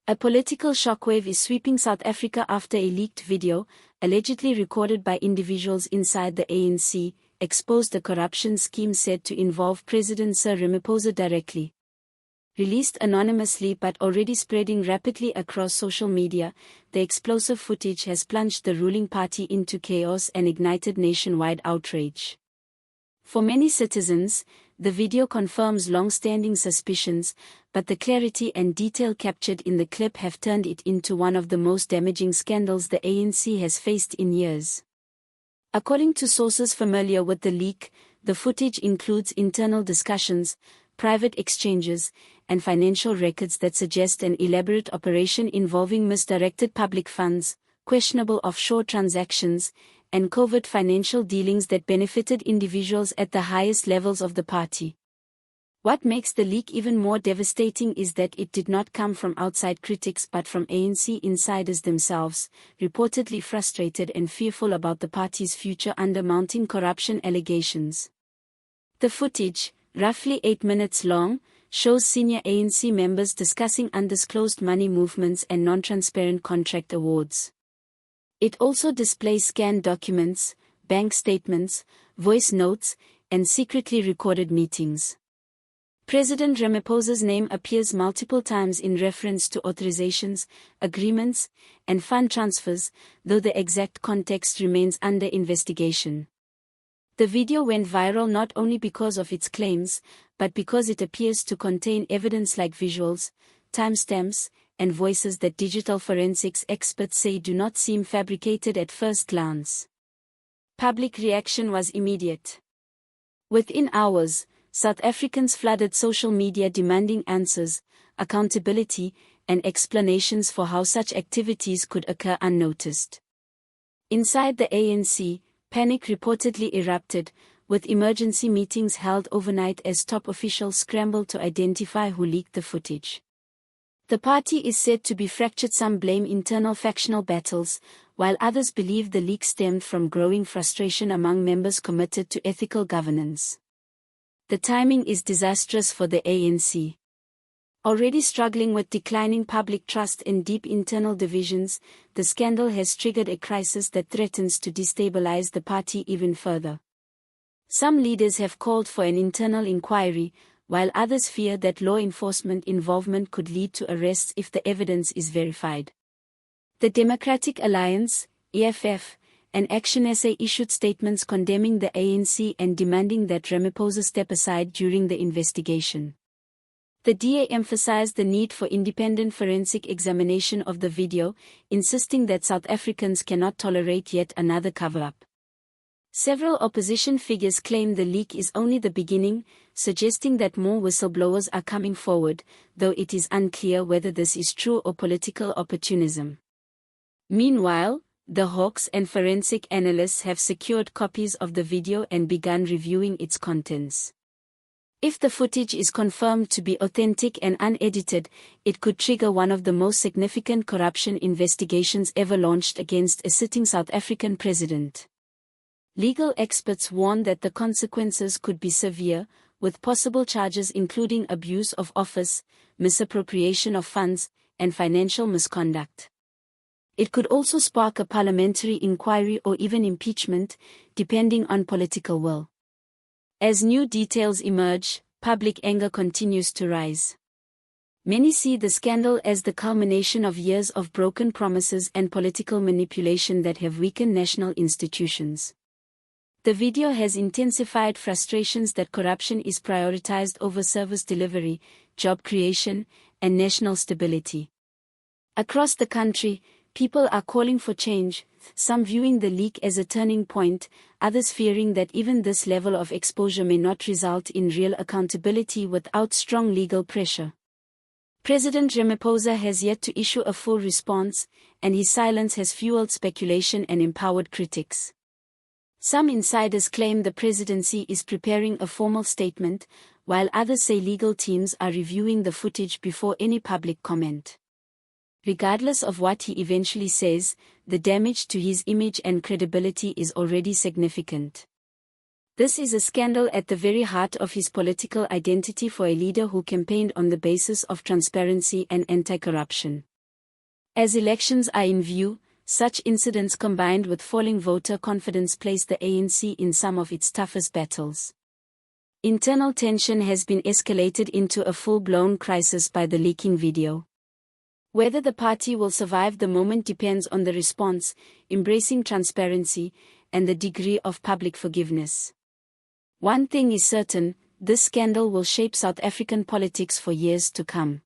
A political shockwave is sweeping South Africa after a leaked video, allegedly recorded by individuals inside the ANC, exposed a corruption scheme said to involve President Cyril Ramaphosa directly. Released anonymously but already spreading rapidly across social media, the explosive footage has plunged the ruling party into chaos and ignited nationwide outrage. For many citizens, the video confirms long-standing suspicions, but the clarity and detail captured in the clip have turned it into one of the most damaging scandals the ANC has faced in years. According to sources familiar with the leak, the footage includes internal discussions, private exchanges, and financial records that suggest an elaborate operation involving misdirected public funds, questionable offshore transactions, and covert financial dealings that benefited individuals at the highest levels of the party. What makes the leak even more devastating is that it did not come from outside critics but from ANC insiders themselves, reportedly frustrated and fearful about the party's future under mounting corruption allegations. The footage, roughly 8 minutes long, shows senior ANC members discussing undisclosed money movements and non-transparent contract awards. It also displays scanned documents, bank statements, voice notes, and secretly recorded meetings. President Ramaphosa's name appears multiple times in reference to authorizations, agreements, and fund transfers, though the exact context remains under investigation. The video went viral not only because of its claims, but because it appears to contain evidence like visuals, timestamps, and voices that digital forensics experts say do not seem fabricated at first glance. Public reaction was immediate. Within hours, South Africans flooded social media demanding answers, accountability, and explanations for how such activities could occur unnoticed. Inside the ANC, panic reportedly erupted, with emergency meetings held overnight as top officials scrambled to identify who leaked the footage. The party is said to be fractured. Some blame internal factional battles, while others believe the leak stemmed from growing frustration among members committed to ethical governance. The timing is disastrous for the ANC. Already struggling with declining public trust and deep internal divisions, the scandal has triggered a crisis that threatens to destabilize the party even further. Some leaders have called for an internal inquiry, while others fear that law enforcement involvement could lead to arrests if the evidence is verified. The Democratic Alliance, EFF, and Action SA issued statements condemning the ANC and demanding that Ramaphosa step aside during the investigation. The DA emphasized the need for independent forensic examination of the video, insisting that South Africans cannot tolerate yet another cover-up. Several opposition figures claim the leak is only the beginning, suggesting that more whistleblowers are coming forward, though it is unclear whether this is true or political opportunism. Meanwhile, the Hawks and forensic analysts have secured copies of the video and begun reviewing its contents. If the footage is confirmed to be authentic and unedited, it could trigger one of the most significant corruption investigations ever launched against a sitting South African president. Legal experts warn that the consequences could be severe, with possible charges including abuse of office, misappropriation of funds, and financial misconduct. It could also spark a parliamentary inquiry or even impeachment, depending on political will. As new details emerge, public anger continues to rise. Many see the scandal as the culmination of years of broken promises and political manipulation that have weakened national institutions. The video has intensified frustrations that corruption is prioritized over service delivery, job creation, and national stability. Across the country, people are calling for change, some viewing the leak as a turning point, others fearing that even this level of exposure may not result in real accountability without strong legal pressure. President Ramaphosa has yet to issue a full response, and his silence has fueled speculation and empowered critics. Some insiders claim the presidency is preparing a formal statement, while others say legal teams are reviewing the footage before any public comment. Regardless of what he eventually says, the damage to his image and credibility is already significant. This is a scandal at the very heart of his political identity for a leader who campaigned on the basis of transparency and anti-corruption. As elections are in view, such incidents combined with falling voter confidence place the ANC in some of its toughest battles. Internal tension has been escalated into a full-blown crisis by the leaking video. Whether the party will survive the moment depends on the response, embracing transparency, and the degree of public forgiveness. One thing is certain, this scandal will shape South African politics for years to come.